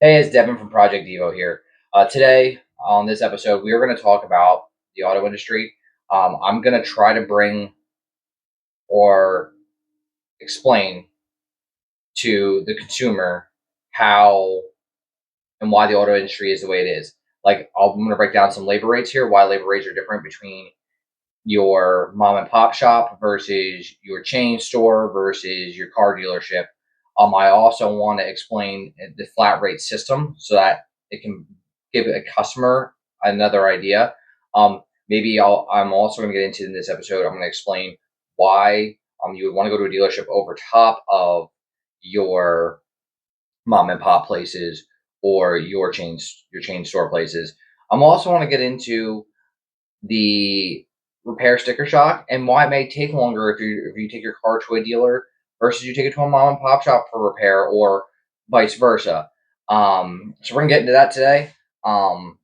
Hey, it's Devin from Project Devo here. Today, on this episode, we are going to talk about the auto industry. I'm going to try to bring or explain to the consumer how and why the auto industry is the way it is. I'm going to break down some labor rates here, why labor rates are different between your mom and pop shop versus your chain store versus your car dealership. I also want to explain the flat rate system so that it can give a customer another idea. I'm also going to get into in this episode. I'm going to explain why you would want to go to a dealership over top of your mom and pop places or your chain store places. I'm also want to get into the repair sticker shock and why it may take longer if you take your car to a dealer versus you take it to a mom and pop shop for repair or vice versa. So we're gonna get into that today. And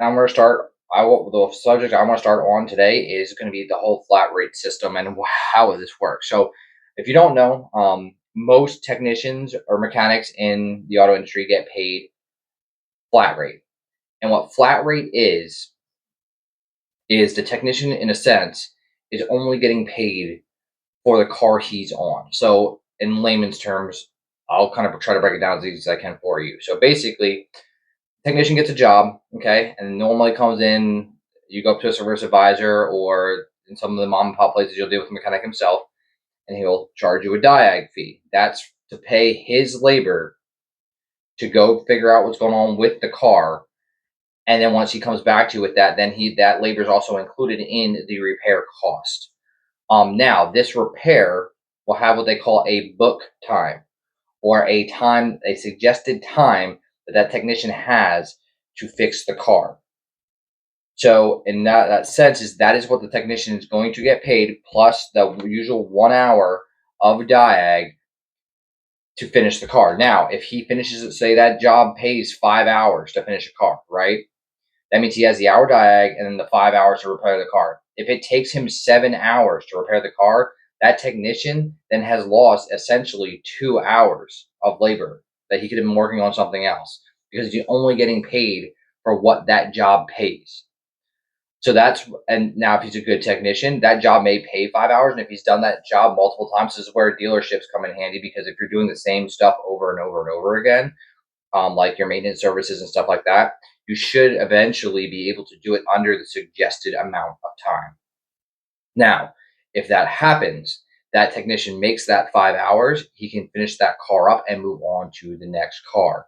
I'm gonna start. The subject I want to start on today is going to be the whole flat rate system and how this works. So, if you don't know, most technicians or mechanics in the auto industry get paid flat rate. And what flat rate is the technician, in a sense, is only getting paid for the car he's on. So, in layman's terms, I'll kind of try to break it down as easy as I can for you. So, basically, technician gets a job, okay, and normally comes in. You go up to a service advisor, or in some of the mom and pop places, you'll deal with the mechanic himself, and he'll charge you a diag fee. That's to pay his labor to go figure out what's going on with the car. And then once he comes back to you with that, then that labor is also included in the repair cost. Now, this repair will have what they call a book time, or a suggested time that technician has to fix the car. So, in that sense, that is what the technician is going to get paid plus the usual 1 hour of diag to finish the car. Now, if he finishes it, say that job pays 5 hours to finish a car, right? That means he has the hour diag and then the 5 hours to repair the car. If it takes him 7 hours to repair the car, that technician then has lost essentially 2 hours of labor that he could have been working on something else because he's only getting paid for what that job pays. So and now if he's a good technician, that job may pay 5 hours. And if he's done that job multiple times, this is where dealerships come in handy because if you're doing the same stuff over and over and over again, like your maintenance services and stuff like that, you should eventually be able to do it under the suggested amount of time. Now, if that happens, that technician makes that 5 hours, he can finish that car up and move on to the next car.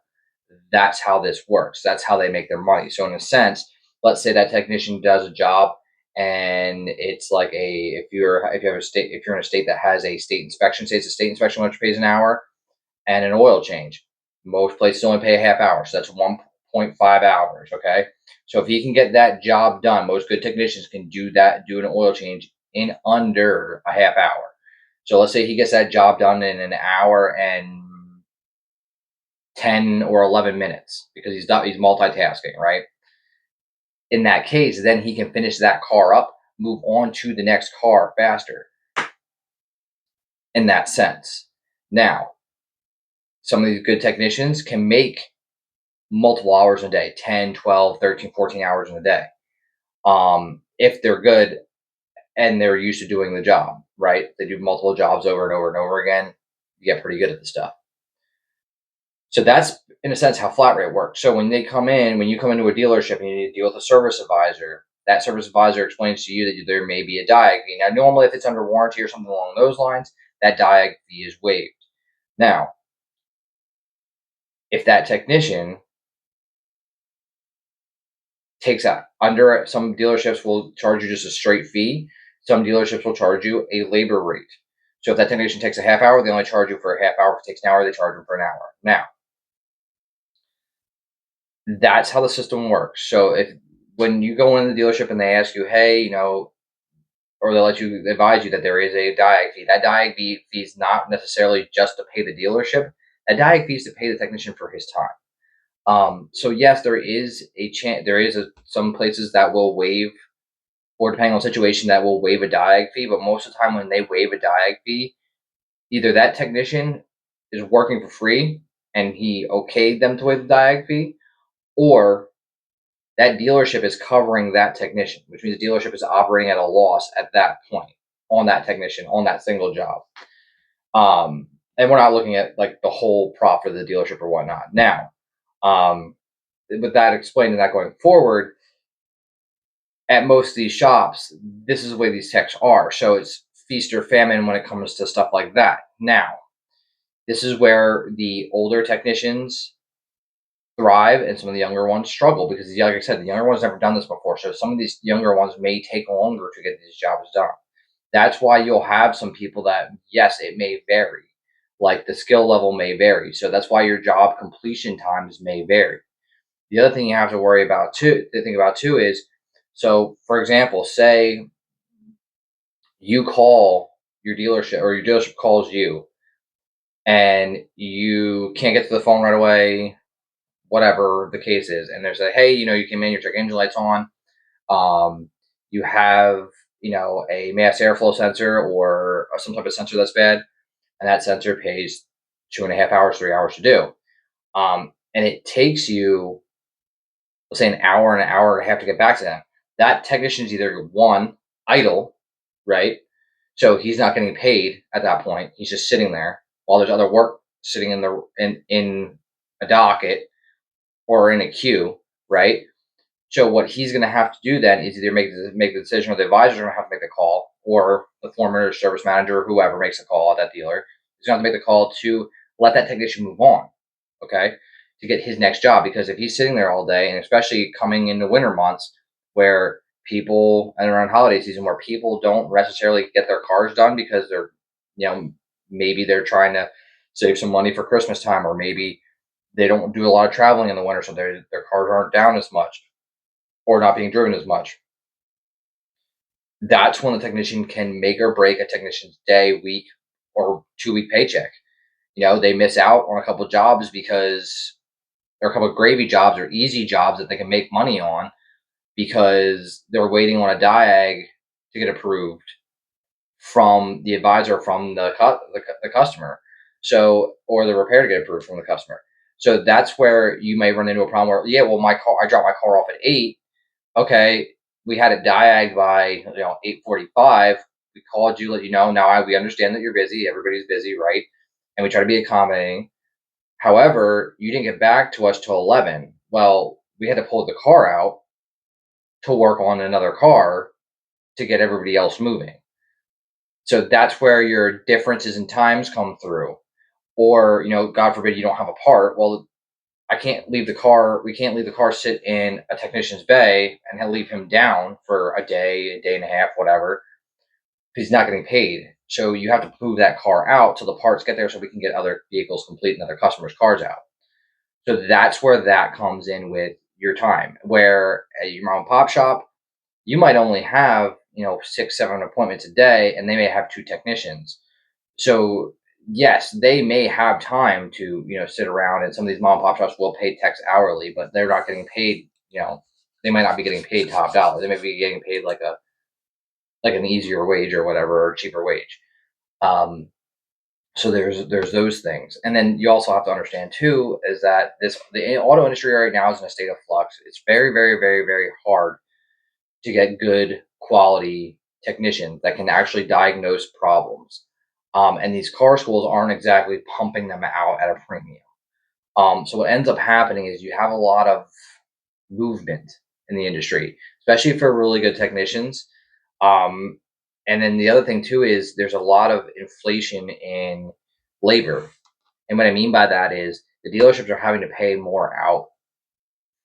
That's how this works. That's how they make their money. So in a sense, let's say that technician does a job and it's like if you're in a state that has a state inspection, say it's a state inspection which pays an hour, and an oil change. Most places only pay a half hour, so that's 1.5 hours. Okay, so if he can get that job done, most good technicians can do an oil change in under a half hour. So let's say he gets that job done in an hour and 10 or 11 minutes because he's multitasking, right? In that case, then he can finish that car up, move on to the next car faster. In that sense, now some of these good technicians can make multiple hours in a day, 10, 12, 13, 14 hours in a day. If they're good and they're used to doing the job, right? They do multiple jobs over and over and over again, you get pretty good at the stuff. So that's in a sense how flat rate works. So when you come into a dealership and you need to deal with a service advisor, that service advisor explains to you that there may be a diag fee. Now, normally if it's under warranty or something along those lines, that diag fee is waived. Now, if that technician takes out under some dealerships will charge you just a straight fee. Some dealerships will charge you a labor rate. So if that technician takes a half hour, they only charge you for a half hour. If it takes an hour, they charge them for an hour. Now, that's how the system works. So if when you go in the dealership and they ask you, hey, or they advise you that there is a diag fee. That diag fee is not necessarily just to pay the dealership. That diag fee is to pay the technician for his time. So yes, there is a chance. Some places that will waive, or depending on the situation, that will waive a diag fee. But most of the time, when they waive a diag fee, either that technician is working for free, and he okayed them to waive the diag fee, or that dealership is covering that technician, which means the dealership is operating at a loss at that point on that technician on that single job. Um, and we're not looking at like the whole profit of the dealership or whatnot. Now, um, with that explained and that going forward, at most of these shops, this is the way these techs are. So it's feast or famine when it comes to stuff like that. Now, this is where the older technicians thrive and some of the younger ones struggle because, like I said, the younger ones never done this before. So some of these younger ones may take longer to get these jobs done. That's why you'll have some people that, yes, it may vary. Like the skill level may vary. So that's why your job completion times may vary. The other thing you have to worry about too, to think about too is, so for example, say you call your dealership or your dealership calls you and you can't get to the phone right away, whatever the case is, and they're say, hey, you came in, your check engine light's on, um, you have, a mass airflow sensor or some type of sensor that's bad, and that sensor pays 2.5 hours, 3 hours to do. And it takes you, let's say, an hour and a half to get back to them. That technician's either one, idle, right? So he's not getting paid at that point. He's just sitting there while there's other work sitting in a docket or in a queue, right? So what he's going to have to do then is either make the decision, or the advisor's going to have to make the call, or the foreman or service manager or whoever makes the call at that dealer is going to have to make the call to let that technician move on, okay, to get his next job. Because if he's sitting there all day, and especially coming into winter months where people, and around holiday season where people don't necessarily get their cars done because they're, maybe they're trying to save some money for Christmas time, or maybe they don't do a lot of traveling in the winter, so their cars aren't down as much or not being driven as much. That's when the technician can make or break a technician's day, week, or 2 week paycheck. They miss out on a couple of jobs because there are a couple of gravy jobs or easy jobs that they can make money on because they're waiting on a diag to get approved from the advisor, from the customer. So, or the repair to get approved from the customer. So that's where you may run into a problem where, yeah, well, I dropped my car off at 8. Okay, we had it diag by 8:45. We called you, let you know. Now we understand that you're busy. Everybody's busy, right? And we try to be accommodating. However, you didn't get back to us till 11. Well, we had to pull the car out to work on another car to get everybody else moving. So that's where your differences in times come through. Or, God forbid you don't have a part. Well, I can't leave the car. We can't leave the car sit in a technician's bay and leave him down for a day and a half, whatever. He's not getting paid. So you have to move that car out till the parts get there, so we can get other vehicles complete and other customers' cars out. So that's where that comes in with your time. Where at your mom and pop shop, you might only have 6, 7 appointments a day, and they may have 2 technicians. So yes, they may have time to sit around, and some of these mom and pop shops will pay techs hourly, but they're not getting paid. They might not be getting paid top dollar. They may be getting paid like an easier wage or whatever, or cheaper wage. Um, so there's those things, and then you also have to understand too is that the auto industry right now is in a state of flux. It's very, very, very, very hard to get good quality technicians that can actually diagnose problems. And these car schools aren't exactly pumping them out at a premium. So what ends up happening is you have a lot of movement in the industry, especially for really good technicians. Um, and then the other thing too is there's a lot of inflation in labor. And what I mean by that is the dealerships are having to pay more out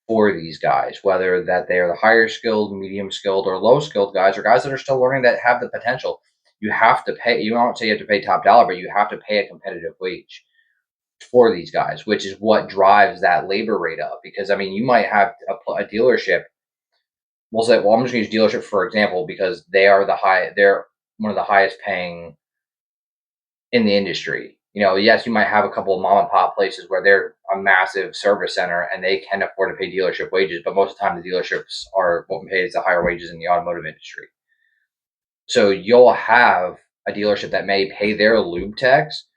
for these guys, whether that they are the higher skilled, medium skilled, or low skilled guys, or guys that are still learning that have the potential. You have to pay. You don't say you have to pay top dollar, but you have to pay a competitive wage for these guys, which is what drives that labor rate up. Because I mean, you might have a dealership. We'll say, well, I'm just going to use dealership for example because they're one of the highest paying in the industry. Yes, you might have a couple of mom and pop places where they're a massive service center and they can afford to pay dealership wages, but most of the time the dealerships are what pays the higher wages in the automotive industry. So you'll have a dealership that may pay their lube techs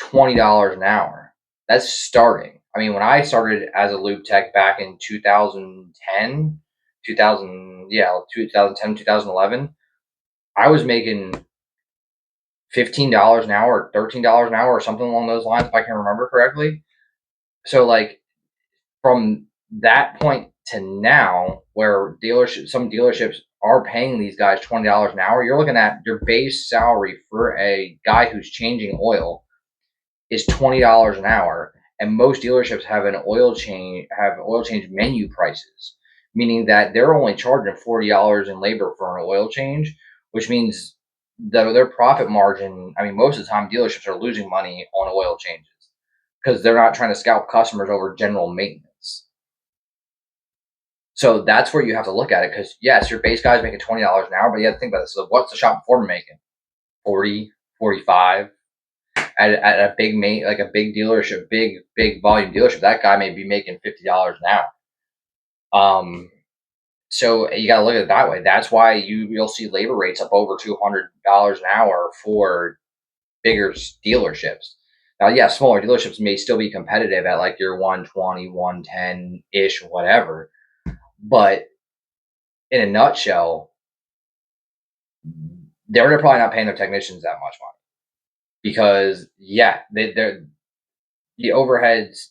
$20 an hour. That's starting. I mean, when I started as a lube tech back in 2010, 2000, yeah, 2010, 2011, I was making $15 an hour, or $13 an hour, or something along those lines, if I can remember correctly. So, like, from that point to now, where some dealerships are paying these guys $20 an hour, you're looking at your base salary for a guy who's changing oil is $20 an hour, and most dealerships have oil change menu prices, meaning that they're only charging $40 in labor for an oil change, which means their profit margin. I mean, most of the time dealerships are losing money on oil changes because they're not trying to scalp customers over general maintenance. So that's where you have to look at it, because yes, your base guy's making $20 an hour, but you have to think about this. So what's the shop foreman making? 40, 45. At a like a big dealership, big volume dealership, that guy may be making $50 an hour. So you got to look at it that way. That's why you'll see labor rates up over $200 an hour for bigger dealerships. Now, yeah, smaller dealerships may still be competitive at like your 120, 110 ish, whatever. But in a nutshell, they're probably not paying their technicians that much money because, yeah, they're the overheads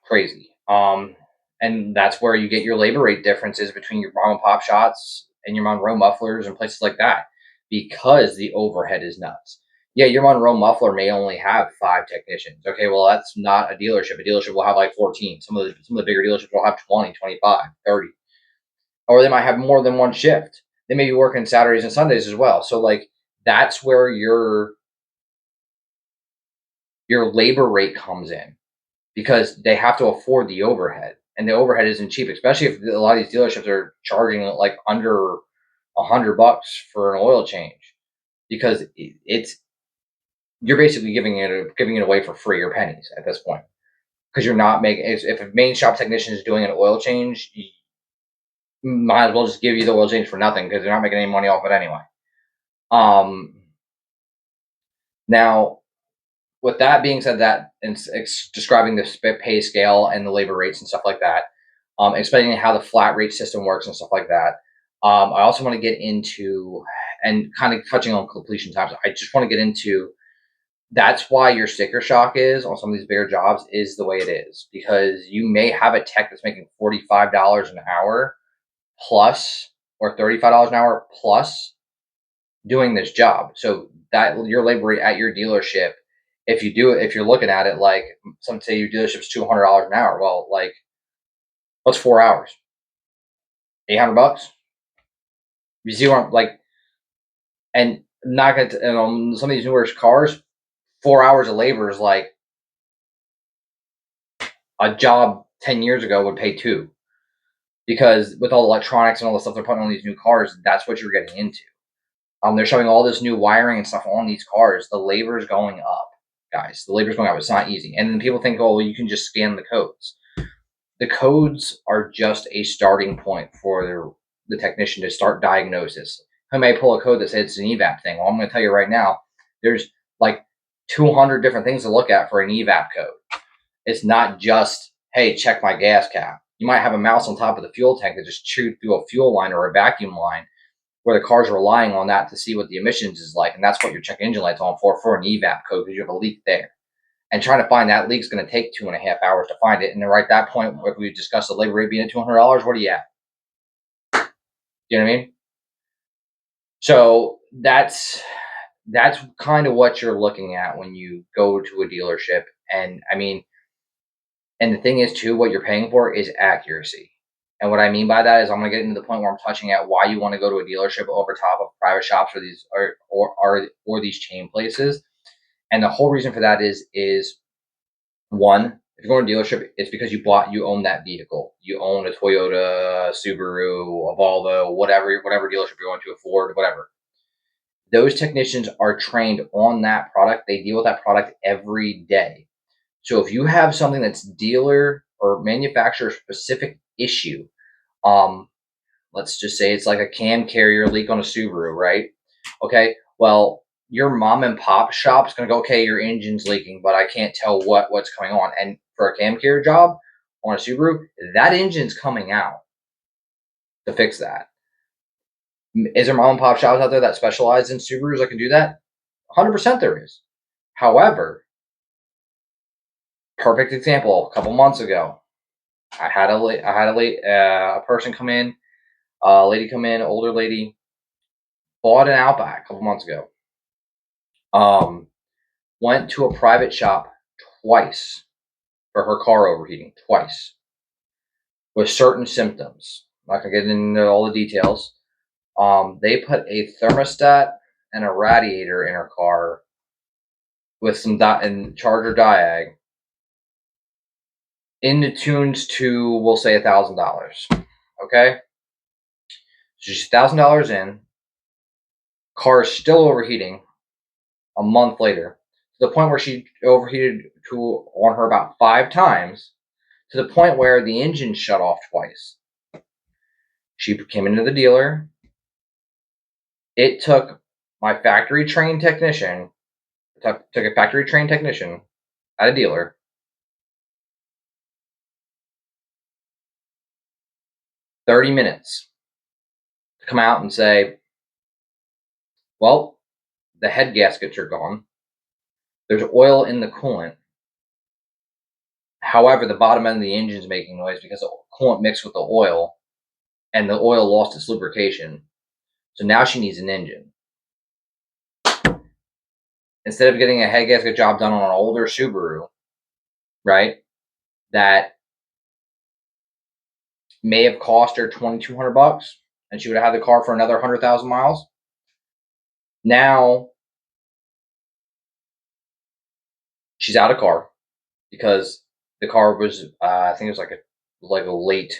crazy. And that's where you get your labor rate differences between your mom and pop shots and your Monroe mufflers and places like that, because the overhead is nuts. Yeah, your Monroe muffler may only have 5 technicians. Okay, well, that's not a dealership. A dealership will have like 14. Some of the bigger dealerships will have 20, 25, 30, or they might have more than one shift. They may be working Saturdays and Sundays as well. So, like, that's where your labor rate comes in, because they have to afford the overhead, and the overhead isn't cheap, especially if a lot of these dealerships are charging like under $100 for an oil change, because it's you're basically giving it away for free or pennies at this point, because you're not making. If a main shop technician is doing an oil change, you might as well just give you the oil change for nothing, because they're not making any money off it anyway. Um, Now, with that being said, that and describing the pay scale and the labor rates and stuff like that, explaining how the flat rate system works and stuff like that. I also want to get into, and kind of touching on completion times. I just want to get into, that's why your sticker shock is on some of these bigger jobs is the way it is, because you may have a tech that's making $45 an hour plus, or $35 an hour plus, doing this job. So that your labor rate at your dealership, if you're looking at it like, some say your dealership's $200 an hour. Well, like, what's 4 hours? $800. You see what I'm like? And not gonna, and on some of these newer cars, 4 hours of labor is like a job 10 years ago would pay two, because with all the electronics and all the stuff they're putting on these new cars, that's what you're getting into. They're showing all this new wiring and stuff on these cars. The labor is going up, guys. The labor is going up. It's not easy. And then people think, oh, well, you can just scan the codes. The codes are just a starting point for the technician to start diagnosis. I may pull a code that says it's an evap thing. Well, I'm going to tell you right now, there's like 200 different things to look at for an evap code. It's not just, hey, check my gas cap. You might have a mouse on top of the fuel tank that just chewed through a fuel line or a vacuum line, where the car's relying on that to see what the emissions is like. And that's what your check engine light's on for an evap code, because you have a leak there. And trying to find that leak is going to take 2.5 hours to find it. And then right at that point, if we discuss the labor rate being at $200, what are you at? You know what I mean? So that's kind of what you're looking at when you go to a dealership. And I mean, and the thing is too, what you're paying for is accuracy. And what I mean by that is, I'm going to get into the point where I'm touching at why you want to go to a dealership over top of private shops, or these or these chain places. And the whole reason for that is one, if you're going to a dealership, it's because you own that vehicle. You own a Toyota, Subaru, a Volvo, whatever dealership you're going to, a Ford, whatever. Those technicians are trained on that product. They deal with that product every day. So if you have something that's dealer or manufacturer specific issue, um, let's just say it's like a cam carrier leak on a Subaru, right? Okay, well, your mom and pop shop's gonna go, okay, your engine's leaking, but I can't tell what's going on. And for a cam care job on a Subaru, that engine's coming out to fix that. Is there mom and pop shops out there that specialize in Subarus that can do that? 100% there is. However, perfect example. A couple months ago, a person come in, a lady come in, older lady, bought an Outback a couple months ago. Went to a private shop twice for her car overheating, twice, with certain symptoms. I'm not gonna get into all the details. They put a thermostat and a radiator in her car with some and charger diag in the tunes to, we'll say, $1,000. Okay, so she's $1,000 in. Car is still overheating a month later, to the point where she overheated on her about 5 times, to the point where the engine shut off twice. She came into the dealer. It took my factory trained technician, took a factory trained technician at a dealer 30 minutes to come out and say, well, the head gaskets are gone. There's oil in the coolant. However, the bottom end of the engine is making noise because the coolant mixed with the oil and the oil lost its lubrication. So now she needs an engine. Instead of getting a head gasket job done on an older Subaru, right, that may have cost her $2,200 and she would have had the car for another 100,000 miles. Now she's out of car because the car was, I think it was like a late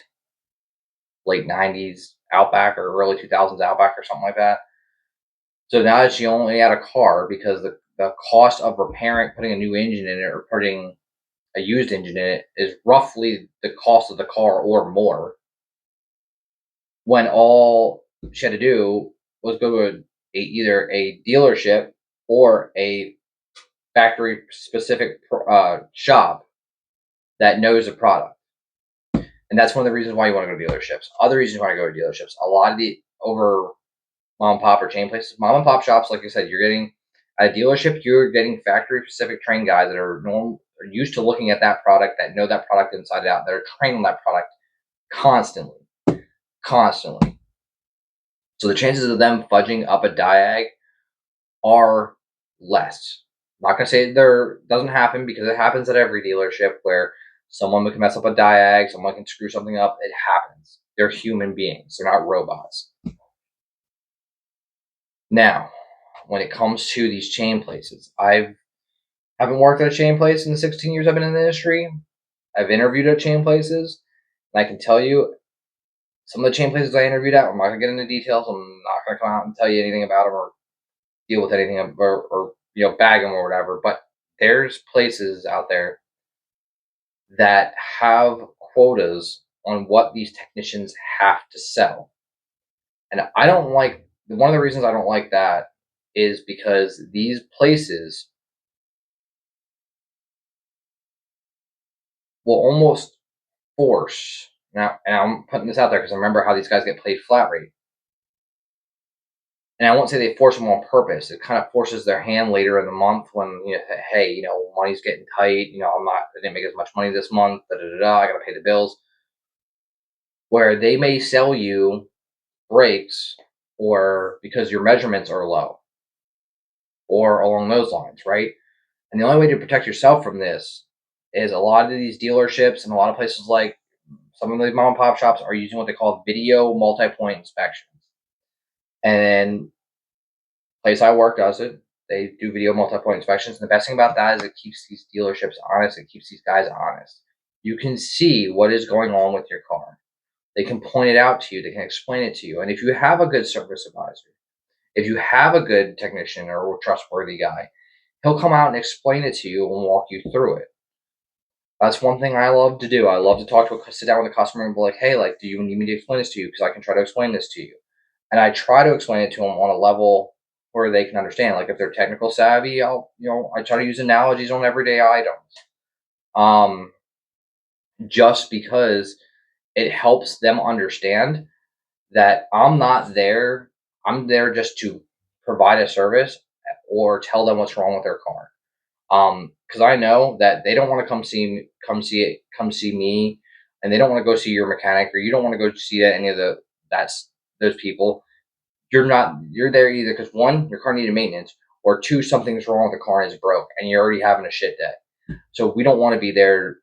90s Outback or early 2000s Outback or something like that. So now that she only had a car because the cost of repairing, putting a new engine in it or putting a used engine in it is roughly the cost of the car or more. When all she had to do was go to either a dealership or a factory specific shop that knows the product. And that's one of the reasons why you want to go to dealerships. Other reasons why you go to dealerships. A lot of the over mom and pop or chain places, mom and pop shops, like I said, you're getting at a dealership, you're getting factory specific trained guys that are used to looking at that product, that know that product inside out, that are trained on that product constantly. Constantly. So the chances of them fudging up a diag are less. I'm not gonna say there doesn't happen because it happens at every dealership where someone can mess up a diag, someone can screw something up. It happens. They're human beings. They're not robots. Now, when it comes to these chain places, I haven't worked at a chain place in the 16 years I've been in the industry. I've interviewed at chain places, and I can tell you some of the chain places I interviewed at. I'm not gonna get into details. I'm not gonna come out and tell you anything about them or deal with anything or bag them or whatever. But there's places out there that have quotas on what these technicians have to sell, and I don't like. One of the reasons I don't like that is because these places will almost force. Now, and I'm putting this out there because I remember how these guys get paid flat rate. And I won't say they force them on purpose. It kind of forces their hand later in the month when, hey, money's getting tight. I didn't make as much money this month. I got to pay the bills. Where they may sell you brakes or because your measurements are low or along those lines, right? And the only way to protect yourself from this is a lot of these dealerships and a lot of places like some of these mom and pop shops are using what they call video multi-point inspections. And place I work does it. They do video multi-point inspections. And the best thing about that is it keeps these dealerships honest. It keeps these guys honest. You can see what is going on with your car. They can point it out to you. They can explain it to you. And if you have a good service advisor, if you have a good technician or a trustworthy guy, he'll come out and explain it to you and walk you through it. That's one thing I love to do. I love to sit down with a customer and be like, hey, do you need me to explain this to you? Because I can try to explain this to you. And I try to explain it to them on a level where they can understand. Like if they're technical savvy, I try to use analogies on everyday items. Um, just because it helps them understand that I'm not there. I'm there just to provide a service or tell them what's wrong with their car. Because I know that they don't want to come see me, and they don't want to go see your mechanic, or you don't want to go see any of that's those people. You're there either because one, your car needed maintenance, or two, something's wrong with the car and it's broke, and you're already having a shit day. So we don't want to be there.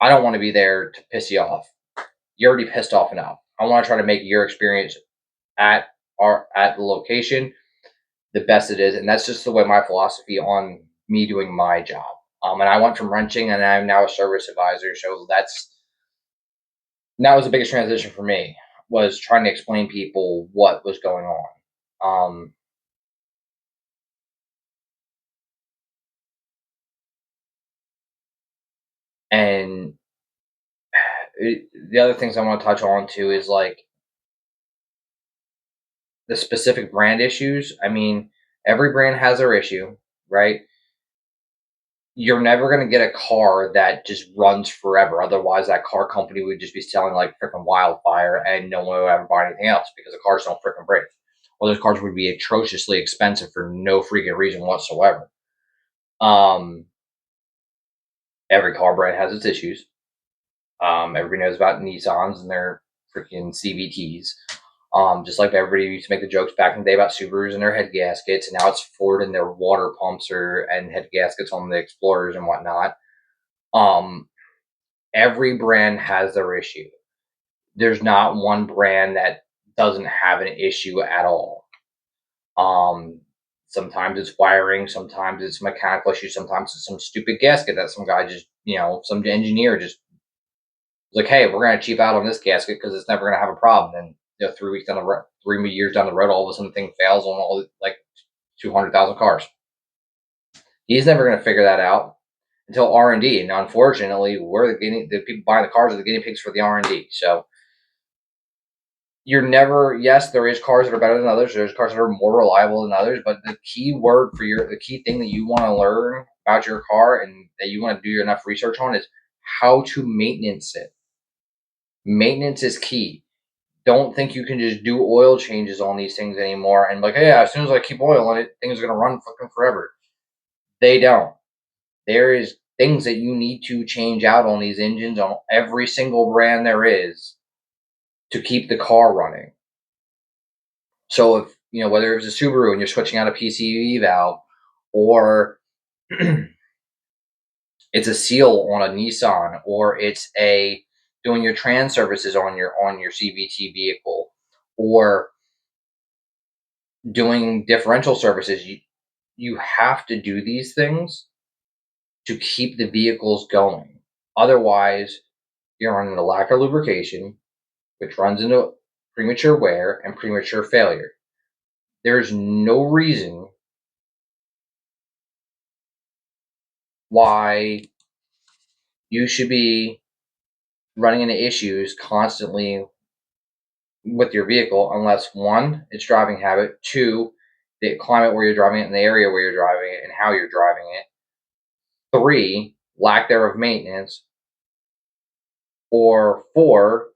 I don't want to be there to piss you off. You're already pissed off enough. I want to try to make your experience at at the location the best it is, and that's just the way my philosophy on me doing my job. And I went from wrenching, and I'm now a service advisor. So that was the biggest transition for me, was trying to explain people what was going on. And the other things I want to touch on too is like the specific brand issues. I mean, every brand has their issue, right? You're never going to get a car that just runs forever. Otherwise, that car company would just be selling like freaking wildfire, and no one would ever buy anything else because the cars don't freaking break. Well, those cars would be atrociously expensive for no freaking reason whatsoever. Um, every car brand has its issues. Everybody knows about Nissans and their freaking CVTs. Just like everybody used to make the jokes back in the day about Subarus and their head gaskets, and now it's Ford and their water pumps and head gaskets on the Explorers and whatnot. Um, every brand has their issue. There's not one brand that doesn't have an issue at all. Um, sometimes it's wiring, sometimes it's mechanical issue, sometimes it's some stupid gasket that some guy just, some engineer just like, hey, we're going to cheap out on this gasket because it's never going to have a problem. And 3 weeks down the road, 3 years down the road, all of a sudden the thing fails on all like 200,000 cars. He's never going to figure that out until R&D. And unfortunately, the people buying the cars are the guinea pigs for the R&D. So yes, there is cars that are better than others. There's cars that are more reliable than others. But the key thing that you want to learn about your car and that you want to do enough research on is how to maintenance it. Maintenance is key. Don't think you can just do oil changes on these things anymore and like, hey, as soon as I keep oil on it, things are gonna run fucking forever. They don't. There is things that you need to change out on these engines on every single brand there is to keep the car running. So if whether it's a Subaru and you're switching out a PCV valve, or it's a seal on a Nissan, or it's a doing your trans services on your CVT vehicle, or doing differential services, you have to do these things to keep the vehicles going. Otherwise, you're running a lack of lubrication, which runs into premature wear and premature failure. There's no reason why you should be running into issues constantly with your vehicle unless one, it's driving habit, two, the climate where you're driving it and the area where you're driving it and how you're driving it, three, lack thereof maintenance, or four,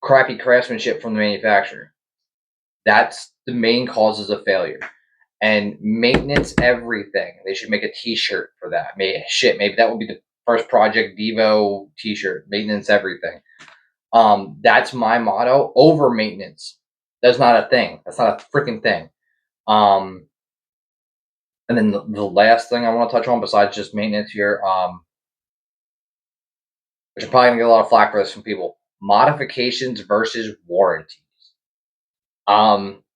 crappy craftsmanship from the manufacturer. That's the main causes of failure. And maintenance everything. They should make a T-shirt for that. Maybe that would be the first Project Devo T-shirt. Maintenance everything. That's my motto. Over maintenance. That's not a thing. That's not a freaking thing. And then the last thing I want to touch on, besides just maintenance here, which I'm probably gonna get a lot of flack for this from people, modifications versus warranties.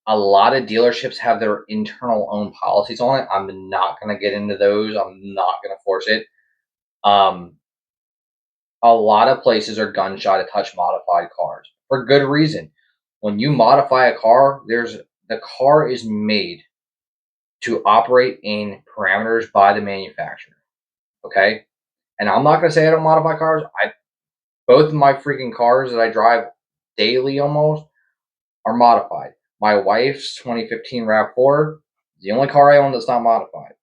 A lot of dealerships have their internal own policies on it. I'm not gonna get into those. I'm not gonna force it. Um, a lot of places are gun shy to touch modified cars for good reason. When you modify a car, the car is made to operate in parameters by the manufacturer. Okay, and I'm not gonna say I don't modify cars. Both of my freaking cars that I drive daily almost are modified. My wife's 2015 RAV4, the only car I own that's not modified.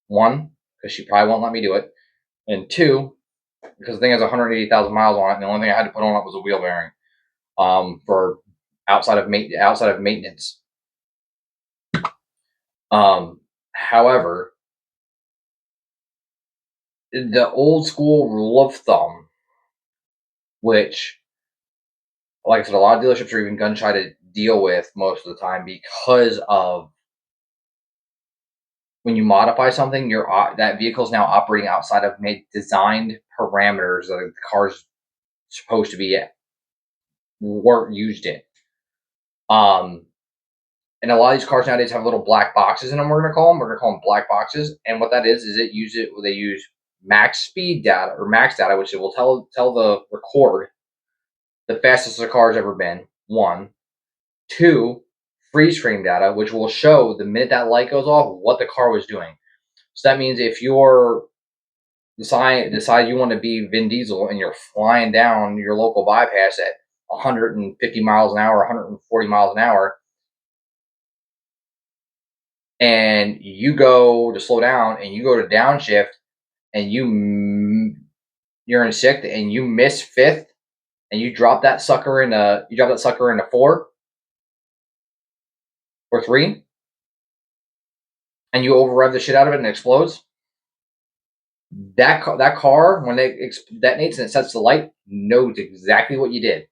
One, because she probably won't let me do it, and two, because the thing has 180,000 miles on it, and the only thing I had to put on it was a wheel bearing. For outside of maintenance. However, the old school rule of thumb, which, like I said, a lot of dealerships are even gun shy to deal with most of the time because of when you modify something, that vehicle is now operating outside of designed parameters that the car's supposed to be weren't used in. Um, and a lot of these cars nowadays have little black boxes in them. We're gonna call them black boxes. And what that is they use max speed data or max data, which it will tell the record the fastest the car's ever been. One, two, freeze frame data, which will show the minute that light goes off what the car was doing. So that means if you're decide you want to be Vin Diesel and you're flying down your local bypass at 150 miles an hour, 140 miles an hour, and you go to slow down and you go to downshift and you're in sixth and you miss fifth and you drop that sucker into four or three and you over rev the shit out of it and it explodes. That car when it detonates and it sets the light knows exactly what you did.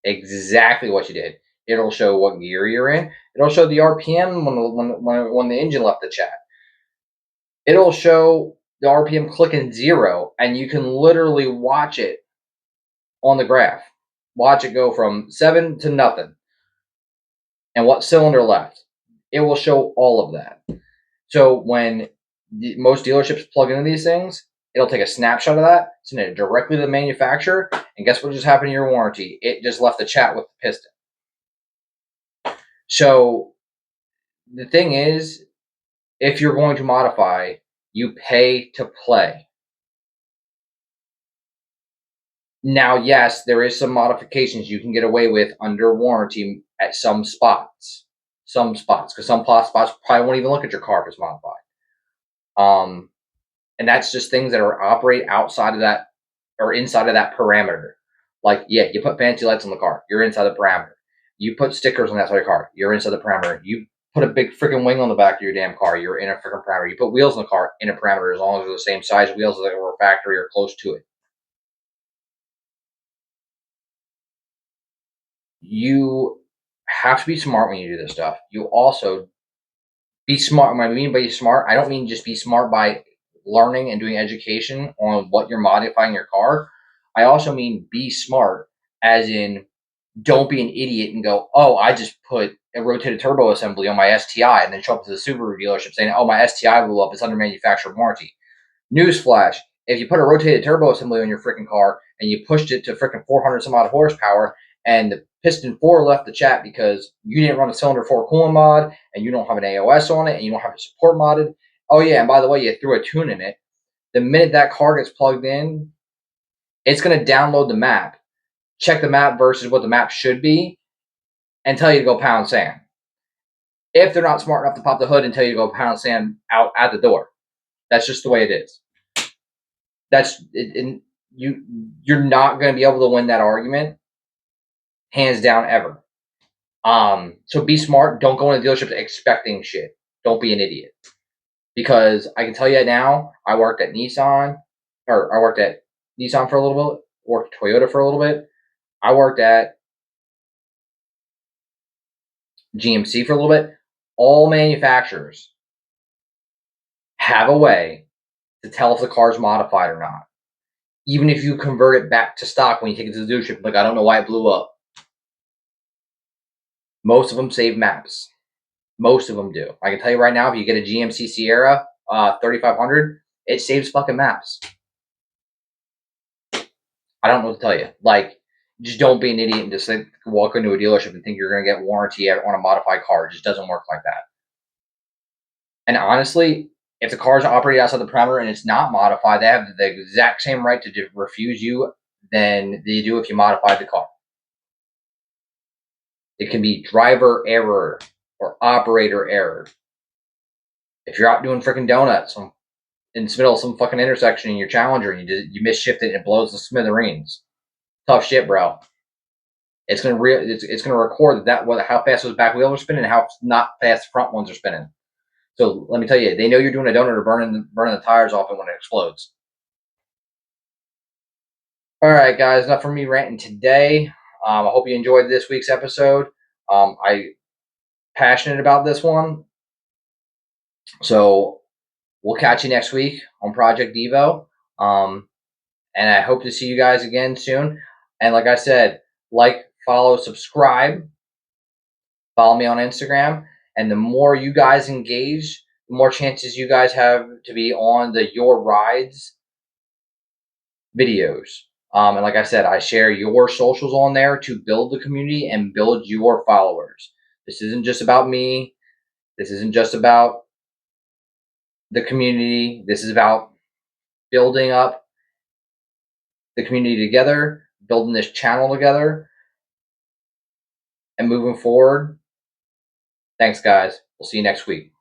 Exactly what you did. It'll show what gear you're in. It'll show the RPM when the engine left the chat. It'll show the RPM clicking 0, and you can literally watch it on the graph. Watch it go from 7 to nothing, and what cylinder left. It will show all of that. So when most dealerships plug into these things, it'll take a snapshot of that, send it directly to the manufacturer, and guess what just happened to your warranty? It just left the chat with the piston. So the thing is, if you're going to modify, you pay to play. Now, yes, there is some modifications you can get away with under warranty at some spots. Because some spots probably won't even look at your car if it's modified. And that's just things that are operate outside of that or inside of that parameter. Like, yeah, you put fancy lights on the car, you're inside the parameter. You put stickers on that side of your car, you're inside the parameter. You put a big freaking wing on the back of your damn car, you're in a freaking parameter. You put wheels on the car, in a parameter, as long as they're the same size wheels that were factory or close to it. You have to be smart when you do this stuff. You also be smart. When I mean by smart, I don't mean just be smart by learning and doing education on what you're modifying your car. I also mean be smart, as in don't be an idiot and go, oh, I just put a rotated turbo assembly on my STI and then show up to the Subaru dealership saying, oh, my STI blew up. It's under manufacturer warranty. Newsflash, if you put a rotated turbo assembly on your freaking car and you pushed it to freaking 400 some odd horsepower and the piston 4 left the chat because you didn't run a cylinder 4 coolant mod and you don't have an AOS on it and you don't have it support modded. Oh, yeah, and by the way, you threw a tune in it. The minute that car gets plugged in, it's going to download the map, check the map versus what the map should be, and tell you to go pound sand. If they're not smart enough to pop the hood and tell you to go pound sand out at the door. That's just the way it is. That's it, and you're not going to be able to win that argument, hands down, ever. So be smart. Don't go into dealerships expecting shit. Don't be an idiot. Because I can tell you now, I worked at Nissan for a little bit, worked at Toyota for a little bit. I worked at GMC for a little bit. All manufacturers have a way to tell if the car's modified or not. Even if you convert it back to stock when you take it to the dealership, like, I don't know why it blew up. Most of them save maps. Most of them do. I can tell you right now, if you get a GMC Sierra 3500, it saves fucking maps. I don't know what to tell you. Like, just don't be an idiot and just walk into a dealership and think you're going to get warranty on a modified car. It just doesn't work like that. And honestly, if the car's operated outside the parameter and it's not modified, they have the exact same right to refuse you than they do if you modify the car. It can be driver error or operator error. If you're out doing freaking donuts in the middle of some fucking intersection in your Challenger and you misshifted and it blows the smithereens, tough shit, bro. It's gonna record how fast those back wheels are spinning and how not fast the front ones are spinning. So let me tell you, they know you're doing a donut or burning the tires off it when it explodes. All right, guys, enough for me ranting today. I hope you enjoyed this week's episode. I passionate about this one, so we'll catch you next week on Project Devo. And I hope to see you guys again soon. And like I said, like, follow, subscribe, follow me on Instagram. And the more you guys engage, the more chances you guys have to be on the Your Rides videos. And like I said, I share your socials on there to build the community and build your followers. This isn't just about me. This isn't just about the community. This is about building up the community together, building this channel together, and moving forward. Thanks, guys. We'll see you next week.